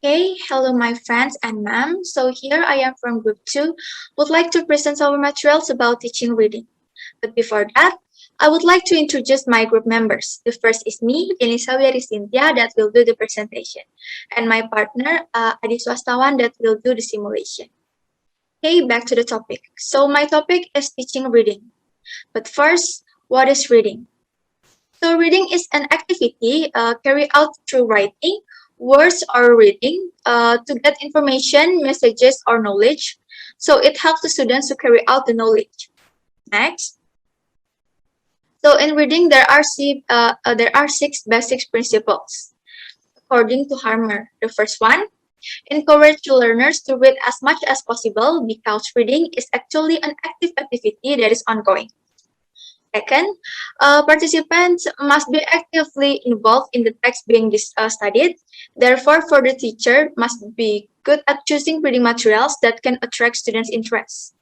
Hey, hello my friends and ma'am. So here I am from group 2, would like to present our materials about teaching reading. But before that, I would like to introduce my group members. The first is me, JENNISA Cynthia, that will do the presentation. And my partner, Adi Swastawan, that will do the simulation. Okay, back to the topic. So my topic is teaching reading. But first, what is reading? So reading is an activity carried out through writing, words, or reading to get information, messages, or knowledge. So it helps the students to carry out the knowledge. Next. So in reading, there are six basic principles. According to Harmer, the first one, encourage learners to read as much as possible because reading is actually an active activity that is ongoing. Second, participants must be actively involved in the text being studied. Therefore, for the teacher must be good at choosing reading materials that can attract students' interest.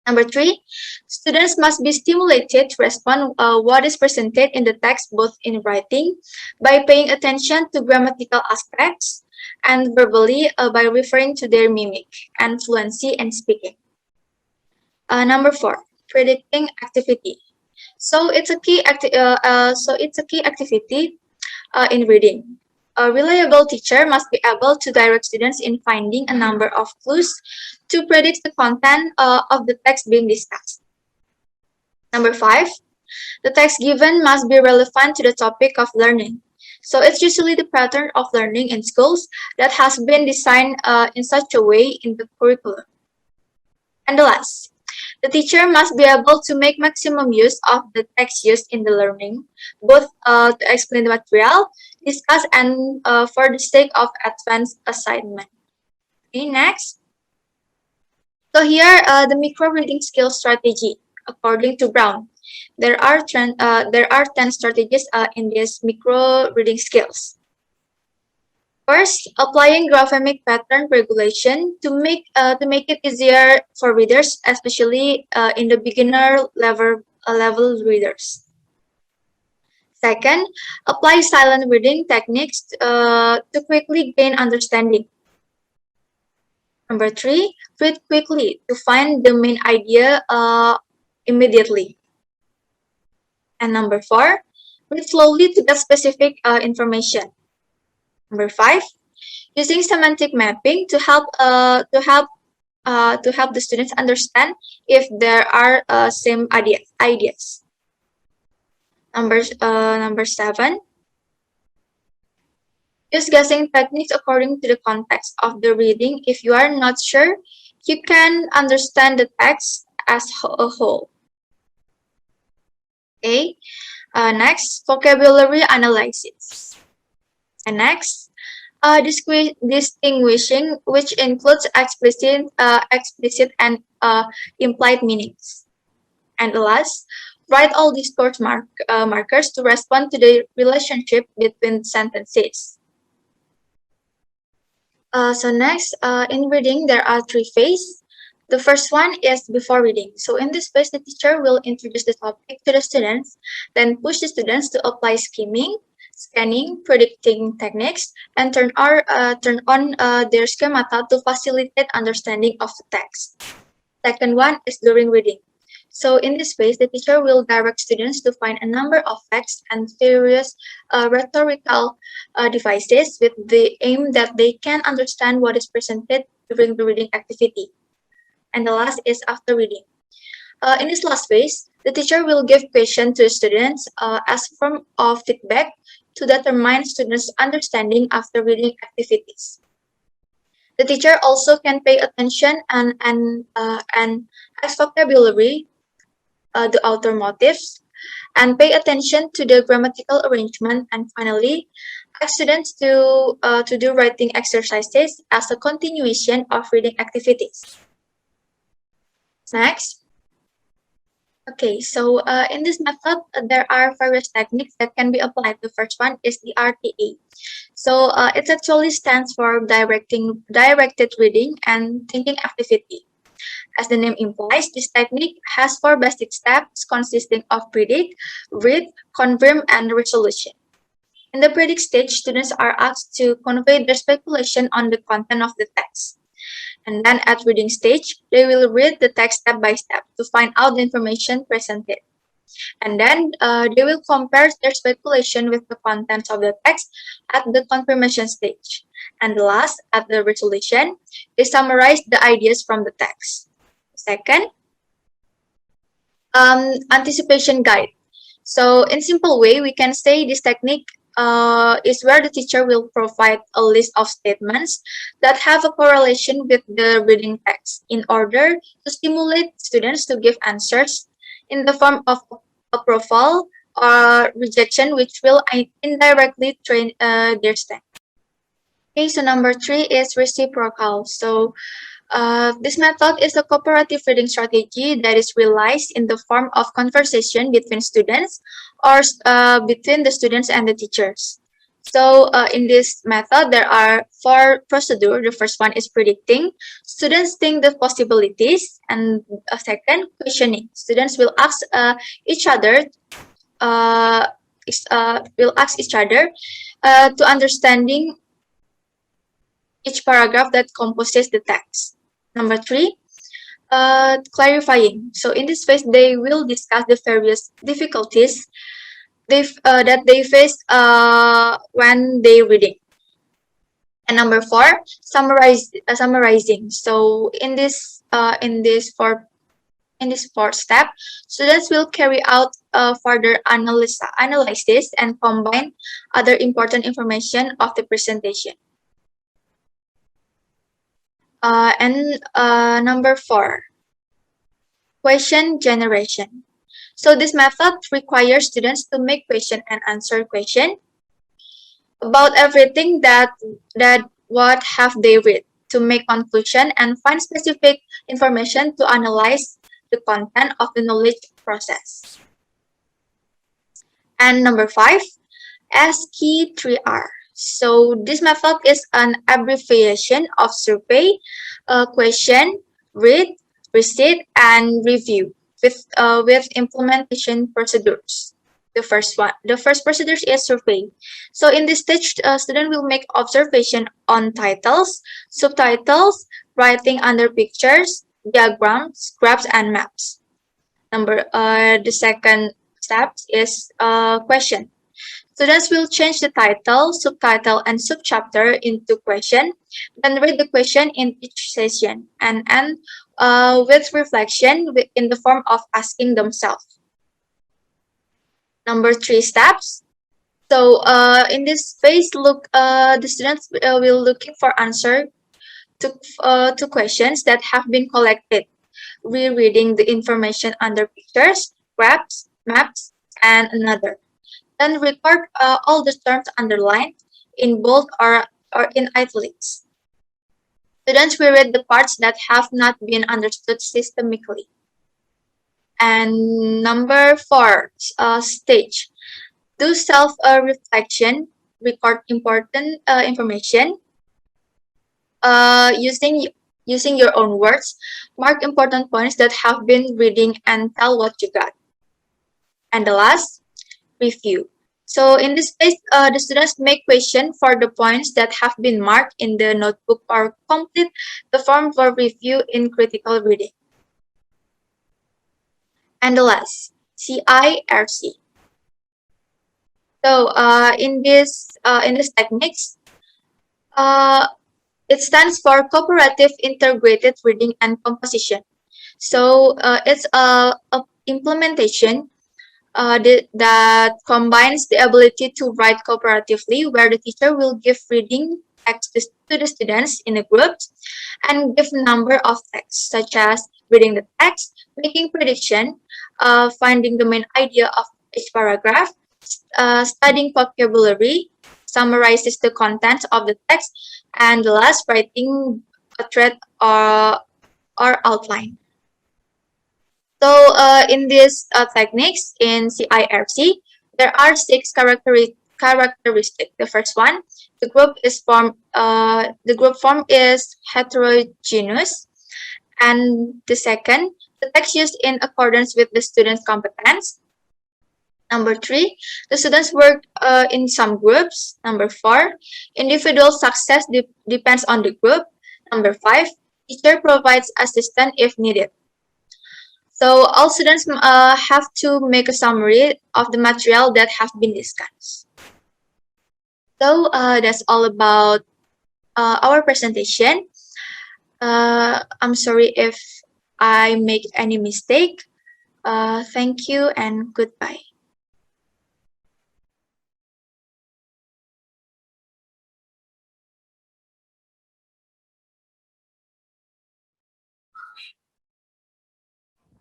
Number three, students must be stimulated to respond what is presented in the text both in writing by paying attention to grammatical aspects and verbally by referring to their mimic and fluency in speaking. Number four, predicting activity. So it's a key activity in reading. A reliable teacher must be able to direct students in finding a number of clues to predict the content of the text being discussed. Number five, the text given must be relevant to the topic of learning. So it's usually the pattern of learning in schools that has been designed in such a way in the curriculum. And the last, the teacher must be able to make maximum use of the text used in the learning, both to explain the material, discuss, and for the sake of advanced assignment. Okay, next. So here, the micro reading skill strategy, according to Brown. There are 10 strategies in these micro reading skills. First, applying graphemic pattern regulation to make it easier for readers, especially in the beginner level readers. Second, apply silent reading techniques to quickly gain understanding. Number three, read quickly to find the main idea immediately. And number four, read slowly to get specific information. Number five, using semantic mapping to help the students understand if there are same ideas. Number seven, use guessing techniques according to the context of the reading. If you are not sure, you can understand the text as a whole. Okay. Next, vocabulary analysis. And next, distinguishing, which includes explicit and implied meanings. And last, write all discourse markers to respond to the relationship between sentences. So next, in reading, there are three phases. The first one is before reading. So in this phase, the teacher will introduce the topic to the students, then push the students to apply skimming, scanning, predicting techniques, and turn on their schemata to facilitate understanding of the text. Second one is during reading. So in this phase, the teacher will direct students to find a number of facts and various rhetorical devices with the aim that they can understand what is presented during the reading activity. And the last is after reading. In this last phase, the teacher will give questions to students as a form of feedback to determine students' understanding after reading activities. The teacher also can pay attention and ask vocabulary, the author motifs, and pay attention to the grammatical arrangement, and finally, ask students to do writing exercises as a continuation of reading activities. Next. Okay, so in this method, there are various techniques that can be applied. The first one is the RTA. So it actually stands for directed reading and thinking activity. As the name implies, this technique has 4 basic steps consisting of predict, read, confirm, and resolution. In the predict stage, students are asked to convey their speculation on the content of the text. And then at reading stage, they will read the text step by step to find out the information presented. And then they will compare their speculation with the contents of the text at the confirmation stage. And last, at the resolution, they summarize the ideas from the text. Second, anticipation guide. So in simple way, we can say this technique is where the teacher will provide a list of statements that have a correlation with the reading text in order to stimulate students to give answers in the form of approval or rejection, which will indirectly train their stand. Okay, so number 3 is reciprocal. So this method is a cooperative reading strategy that is realized in the form of conversation between students or between the students and the teachers. So in this method, there are 4 procedures. The first one is predicting. Students think the possibilities. And a second, questioning. Students will ask each other to understanding each paragraph that composes the text. Number 3, clarifying. So in this phase, they will discuss the various difficulties that they face when they reading. And number 4, summarizing. So in this fourth step, students will carry out further analysis and combine other important information of the presentation. And number 4, question generation. So this method requires students to make question and answer question about everything that what have they read, to make conclusion and find specific information to analyze the content of the knowledge process. And number 5, SKEY3R. So this method is an abbreviation of survey, question, read, recite, and review with implementation procedures. The first procedure is survey. So in this stage, student will make observation on titles, subtitles, writing under pictures, diagrams, graphs, and maps. The second step is question. Students will change the title, subtitle, and subchapter into question, then read the question in each session, and end with reflection in the form of asking themselves. Number 3 steps. So in this phase, the students will looking for answer to questions that have been collected, rereading the information under pictures, graphs, maps, and another. Then record all the terms underlined in bold or in italics. Students will read the parts that have not been understood systemically. And number 4, stage. Do self-reflection, record important information using your own words, mark important points that have been reading, and tell what you got. And the last, review. So in this case, the students make question for the points that have been marked in the notebook or complete the form for review in critical reading. And the last, CIRC. So in this techniques, it stands for Cooperative Integrated Reading and Composition. So it's a implementation that combines the ability to write cooperatively, where the teacher will give reading text to the students in a group and give a number of texts, such as reading the text, making prediction, finding the main idea of each paragraph, studying vocabulary, summarizes the contents of the text, and the last, writing a thread or outline. So in these techniques in CIRC, there are 6 characteristics. The first one, the group form is heterogeneous, and the second, the text used in accordance with the student's competence. Number 3, the students work in some groups. Number 4, individual success depends on the group. Number 5, teacher provides assistance if needed. So all students have to make a summary of the material that have been discussed. So that's all about our presentation. I'm sorry if I make any mistake. Thank you and goodbye.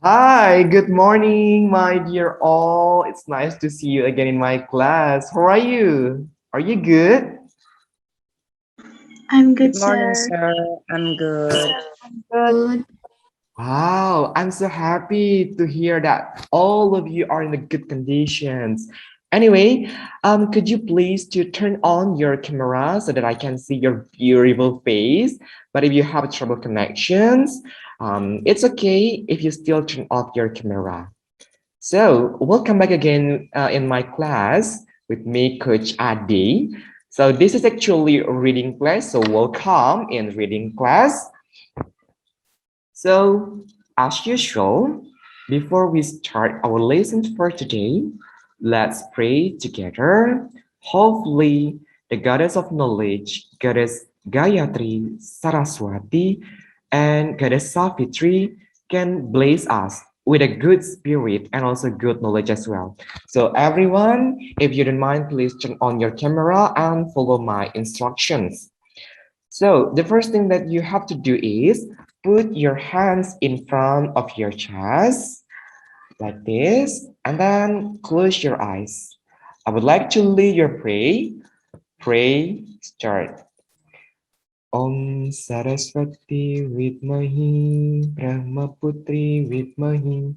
Hi, good morning, my dear all. It's nice to see you again in my class. How are you? Are you good? I'm good, Good morning, sir. sir. I'm good. Good. Wow, I'm so happy to hear that all of you are in the good conditions. Anyway, could you please to turn on your camera so that I can see your beautiful face? But if you have trouble connections, it's okay if you still turn off your camera. So welcome back again in my class with me, Coach Adi. So this is actually a reading class. So welcome in reading class. So as usual, before we start our lesson for today, let's pray together. Hopefully, the goddess of knowledge, goddess Gayatri, Saraswati, and goddess Savitri can bless us with a good spirit and also good knowledge as well. So everyone, if you don't mind, please turn on your camera and follow my instructions. So the first thing that you have to do is put your hands in front of your chest like this, and then close your eyes. I would like to lead your pray. Pray, start. Om Saraswati Vidmahi Brahmaputri Vidmahi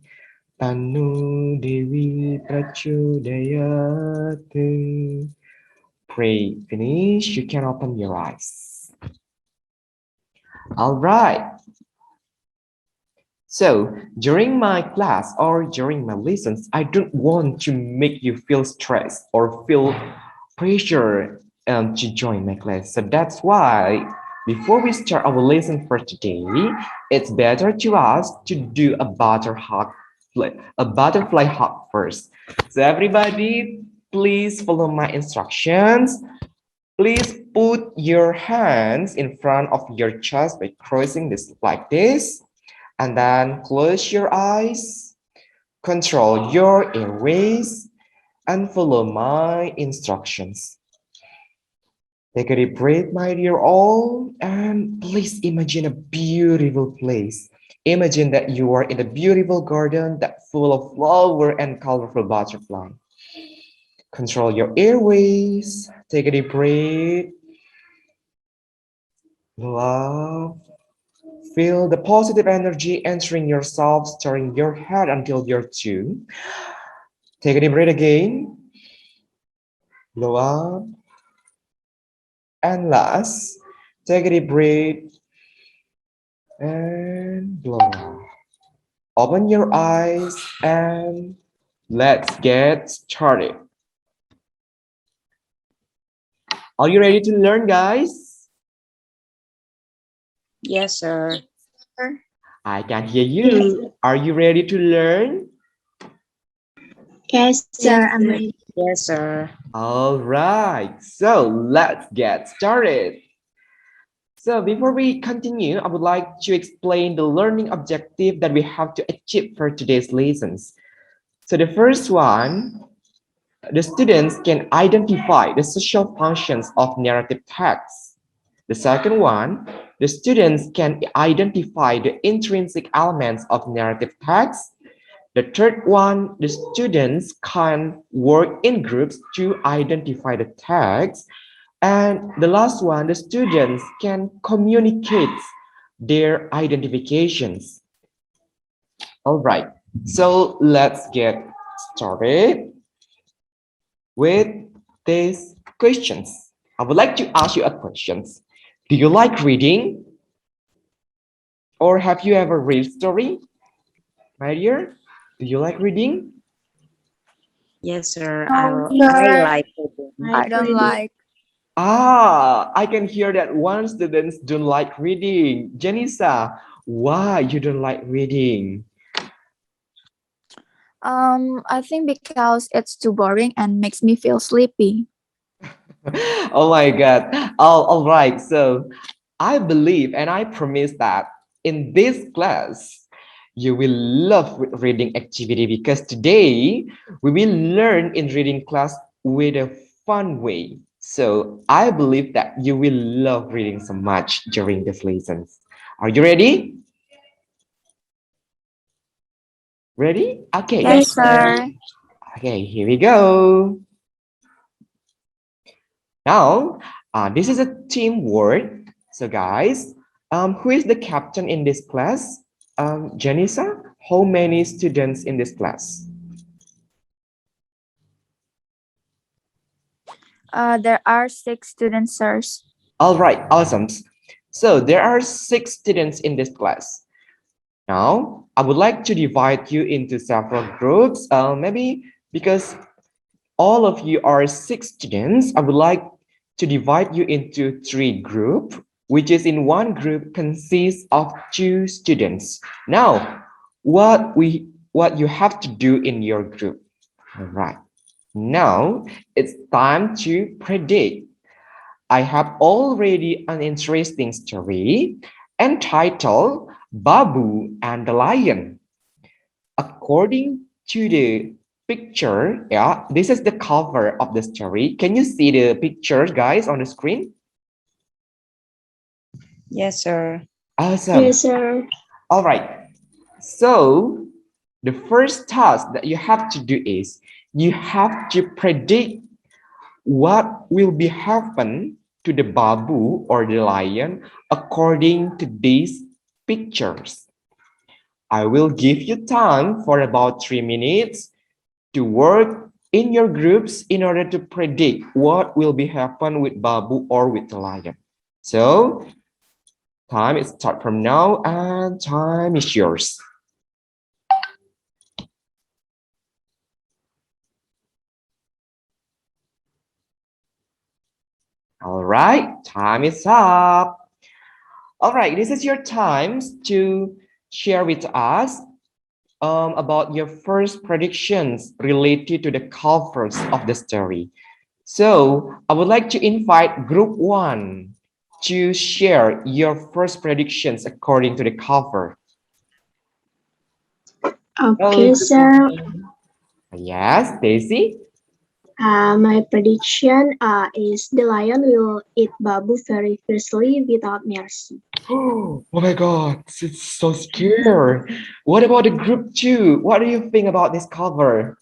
Tanu Devi Prachodayate. Pray finish, you can open your eyes. All right. So during my class or during my lessons, I don't want to make you feel stressed or feel pressure to join my class. So that's why before we start our lesson for today, it's better to us to do a butterfly hug first. So everybody, please follow my instructions. Please put your hands in front of your chest by crossing this like this. And then close your eyes, control your airways, and follow my instructions. Take a deep breath, my dear all, and please imagine a beautiful place. Imagine that you are in a beautiful garden that's full of flower and colorful butterfly. Control your airways. Take a deep breath. Love. Feel the positive energy entering yourself, stirring your head until you're two. Take a deep breath again. Blow up. And last, take a deep breath and blow up. Open your eyes and let's get started. Are you ready to learn, guys? Yes, sir. I can hear you. Are you ready to learn? Yes, sir. Yes, I'm ready. Yes, sir. All right, so let's get started. So before we continue, I would like to explain the learning objective that we have to achieve for today's lessons. So the first one, the students can identify the social functions of narrative text. The second one, the students can identify the intrinsic elements of narrative text. The third one, the students can work in groups to identify the text. And the last one, the students can communicate their identifications. All right, so let's get started with these questions. I would like to ask you a question. Do you like reading? Or have you ever read story? My dear, do you like reading? Yes, sir. No, I sir. like reading. I don't like. I can hear that one student don't like reading. Jennisa, why you don't like reading? I think because it's too boring and makes me feel sleepy. Oh my God. All right. So I believe and I promise that in this class, you will love reading activity because today we will learn in reading class with a fun way. So I believe that you will love reading so much during these lessons. Are you ready? Ready? Okay. Yes, Yes, sir. sir. Okay, here we go. Now, this is a teamwork. So, guys, who is the captain in this class? Janisa, how many students in this class? There are 6 students, sirs. All right, awesome. So, there are 6 students in this class. Now, I would like to divide you into several groups. Maybe because all of you are 6 students, I would like to divide you into 3 groups, which is in one group consists of 2 students. Now, what you have to do in your group. All right. Now it's time to predict. I have already an interesting story entitled Babu and the Lion. According to the picture, yeah, this is the cover of the story. Can you see the pictures, guys, on the screen? Yes, sir. Awesome. Yes, sir. All right. So the first task that you have to do is you have to predict what will be happen to the babu or the lion according to these pictures. I will give you time for about 3 minutes to work in your groups in order to predict what will be happen with Babu or with the lion. So time is start from now and time is yours. All right, time is up. All right, this is your time to share with us about your first predictions related to the covers of the story. So I would like to invite group 1 to share your first predictions according to the cover. Okay, sir. Yes, Daisy. My prediction is the lion will eat Babu very fiercely without mercy. Oh my God, it's so scary. What about the group 2? What do you think about this cover?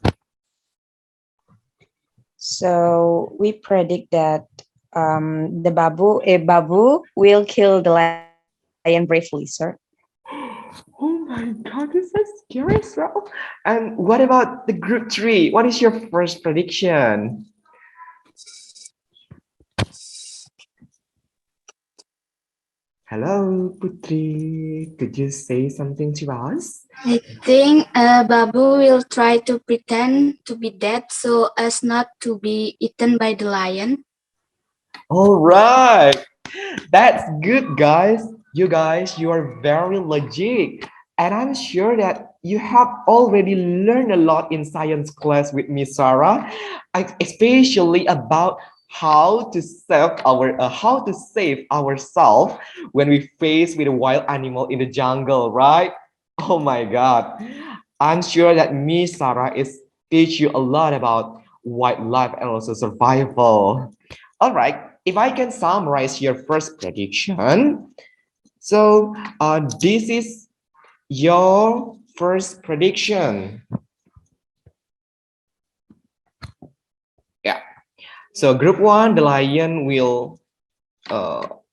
So we predict that the babu will kill the lion briefly, sir. Oh my God, this is scary, bro. And what about the group 3? What is your first prediction? Hello, Putri. Could you say something to us? I think Babu will try to pretend to be dead so as not to be eaten by the lion. All right. That's good, guys. You are very logic. And I'm sure that you have already learned a lot in science class with Miss Sarah, especially about how to save ourselves when we face with a wild animal in the jungle, right? Oh my God. I'm sure that Miss Sarah is teach you a lot about wildlife and also survival. All right, if I can summarize your first prediction. So this is your first prediction. Yeah. So group 1, the lion will,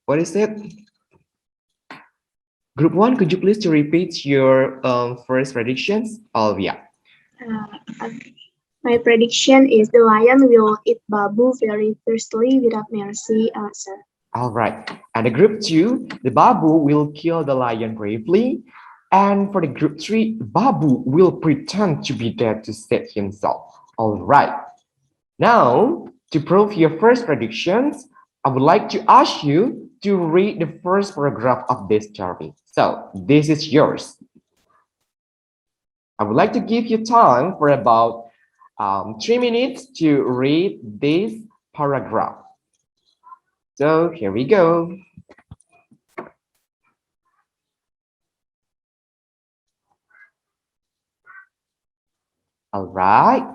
what is it? Group 1, could you please to repeat your first predictions? Oh, yeah. Uh, my prediction is the lion will eat Babu very fiercely without mercy, sir. All right. And the group 2, the babu will kill the lion bravely. And for the group 3, Babu will pretend to be dead to save himself. All right. Now, to prove your first predictions, I would like to ask you to read the first paragraph of this story. So, this is yours. I would like to give you time for about 3 minutes to read this paragraph. So, here we go. All right,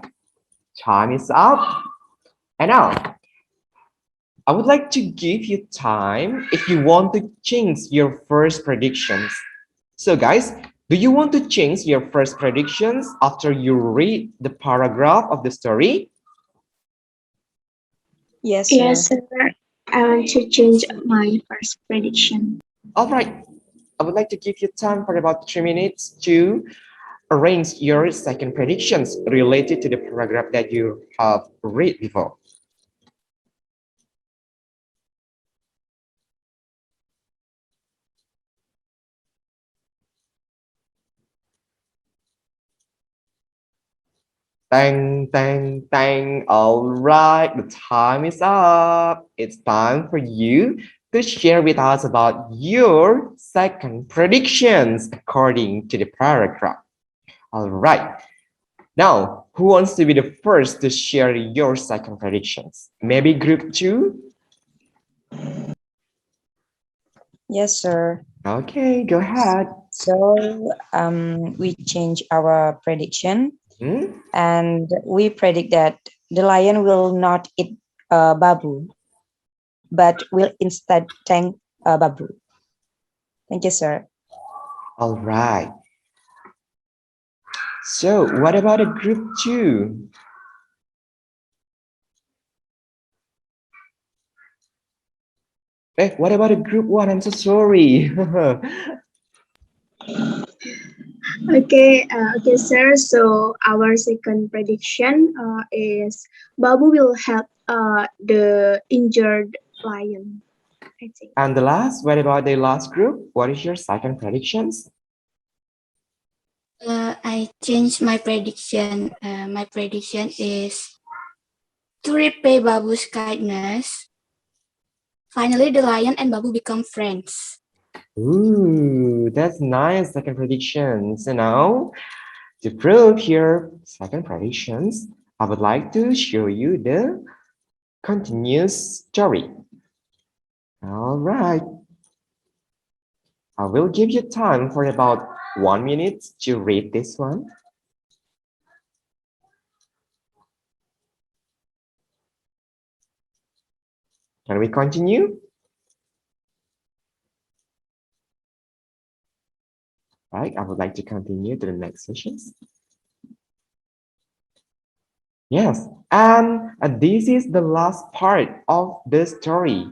time is up. And now, I would like to give you time if you want to change your first predictions. So guys, do you want to change your first predictions after you read the paragraph of the story? Yes, sir. Yes, sir. I want to change my first prediction. All right, I would like to give you time for about 3 minutes to arrange your second predictions related to the paragraph that you have read before. Tang, tang, tang. All right, the time is up. It's time for you to share with us about your second predictions according to the paragraph. All right. Now, who wants to be the first to share your second predictions? Maybe group 2? Yes, sir. Okay, go ahead. So we change our prediction, and we predict that the lion will not eat Babu, but will instead thank Babu. Thank you, sir. All right. So, what about a group 2? What about a group 1? I'm so sorry. Okay, sir. So our second prediction is Babu will help the injured lion, I think. And the last, what about the last group? What is your second predictions? I changed my prediction. My prediction is to repay Babu's kindness. Finally, the lion and Babu become friends. Ooh, that's nice second prediction. So now, to prove your second predictions, I would like to show you the continuous story. All right. I will give you time for about 1 minute to read this one. Can we continue? Right, I would like to continue to the next sessions. Yes, and this is the last part of the story.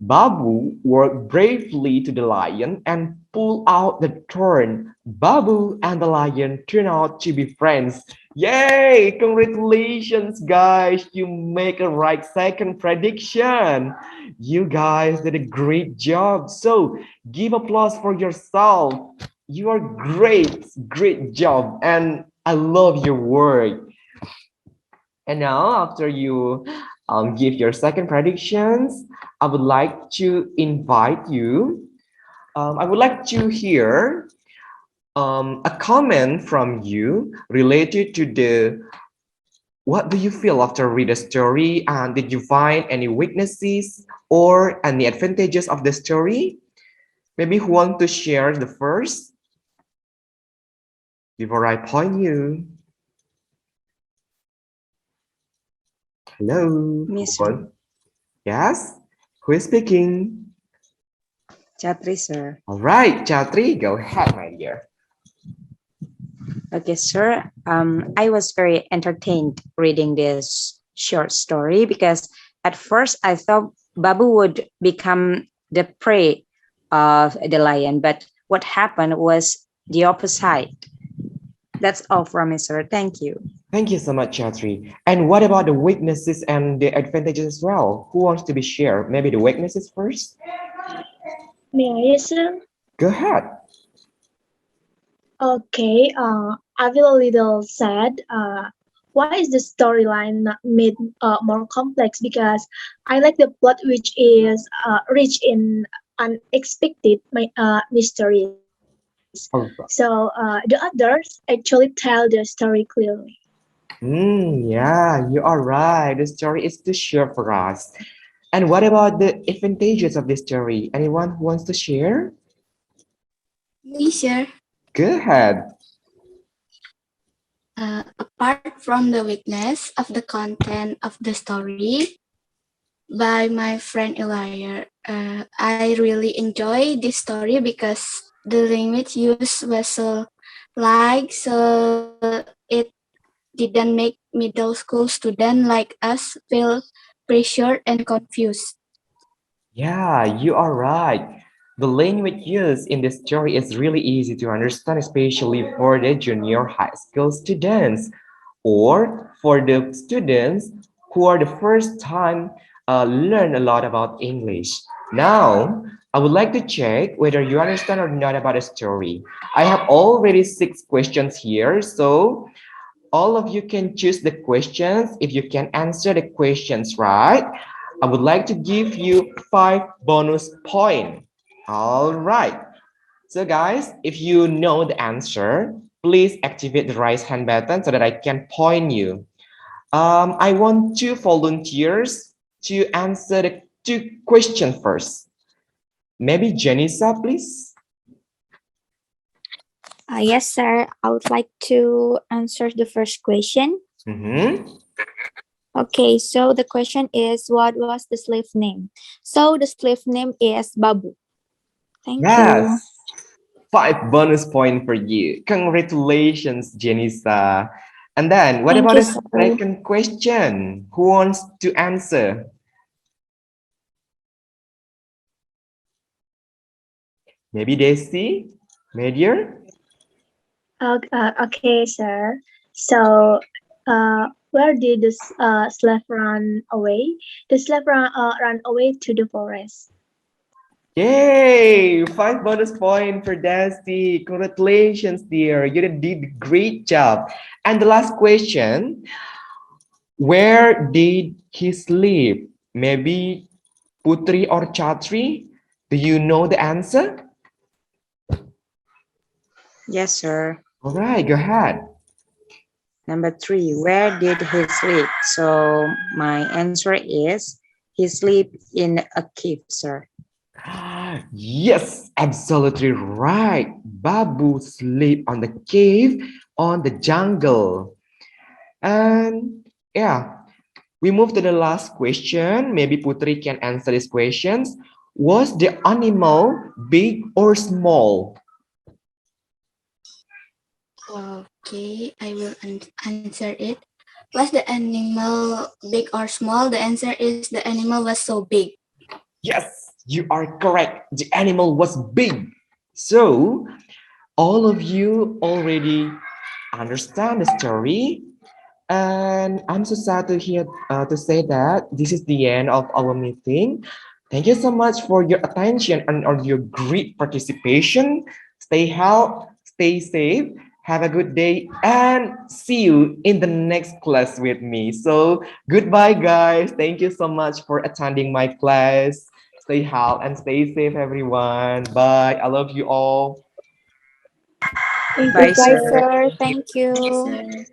Babu walked bravely to the lion and pulled out the thorn. Babu and the lion turned out to be friends. Yay! Congratulations, guys! You make a right second prediction. You guys did a great job. So give applause for yourself. You are great, great job, and I love your work. And now, after you give your second predictions, I would like to invite you. I would like to hear a comment from you related to the what do you feel after read the story, and did you find any weaknesses or any advantages of the story? Maybe who want to share the first before I point you? Hello. Miss Yes. Who is speaking? Chatri, sir. All right, Chatri, go ahead, my dear. Okay, sir. I was very entertained reading this short story because at first I thought Babu would become the prey of the lion, but what happened was the opposite. That's all from me, sir. Thank you. Thank you so much, Chatri. And what about the weaknesses and the advantages as well? Who wants to be shared? Maybe the weaknesses first? May I, sir? Go ahead. Okay, I feel a little sad why is the storyline not made more complex? Because I like the plot which is rich in unexpected mysteries. Oh, So the others actually tell the story clearly. yeah, you are right. The story is too short for us. And what about the advantages of this story? Anyone who wants to share? Me share. Go ahead. Apart from the weakness of the content of the story by my friend Elia, I really enjoy this story because the language used was so light, so it didn't make middle school students like us feel pressured and confused. Yeah, you are right. The language used in this story is really easy to understand, especially for the junior high school students or for the students who are the first time learn a lot about English. Now, I would like to check whether you understand or not about the story. I have already 6 questions here, so all of you can choose the questions. If you can answer the questions right, I would like to give you 5 bonus points. All right. So guys, if you know the answer, please activate the raise hand button so that I can point you. I want 2 volunteers to answer the 2 questions first. Maybe Jennisa, please. Yes, sir. I would like to answer the first question. Mhm. Okay, so the question is, what was the slave name? So the slave name is Babu. Thank Yes. you. 5 bonus points for you. Congratulations, Jennisa. And then, what Thank about you, the sir. second question? Who wants to answer? Maybe Desi? Media? Okay, sir. So, where did the slave run away? The slave ran away to the forest. Yay! 5 bonus points for Desi. Congratulations, dear. You did a great job. And the last question, where did he sleep? Maybe Putri or Chatri? Do you know the answer? Yes, sir. All right, go ahead. Number 3, where did he sleep? So my answer is he sleep in a cave, sir. Yes, absolutely right. Babu sleep on the cave on the jungle. And yeah, we move to the last question. Maybe Putri can answer these questions. Was the animal big or small? Okay, I will answer it. Was the animal big or small? The answer is the animal was so big. Yes, you are correct. The animal was big. So, all of you already understand the story. And I'm so sad to hear to say that this is the end of our meeting. Thank you so much for your attention and or your great participation. Stay healthy, stay safe, have a good day, and see you in the next class with me. So goodbye, guys. Thank you so much for attending my class. Stay healthy and stay safe, everyone. Bye. I love you all. Thank you, Bye, Bye, sir. sir. sir. Thank Yes, you. sir.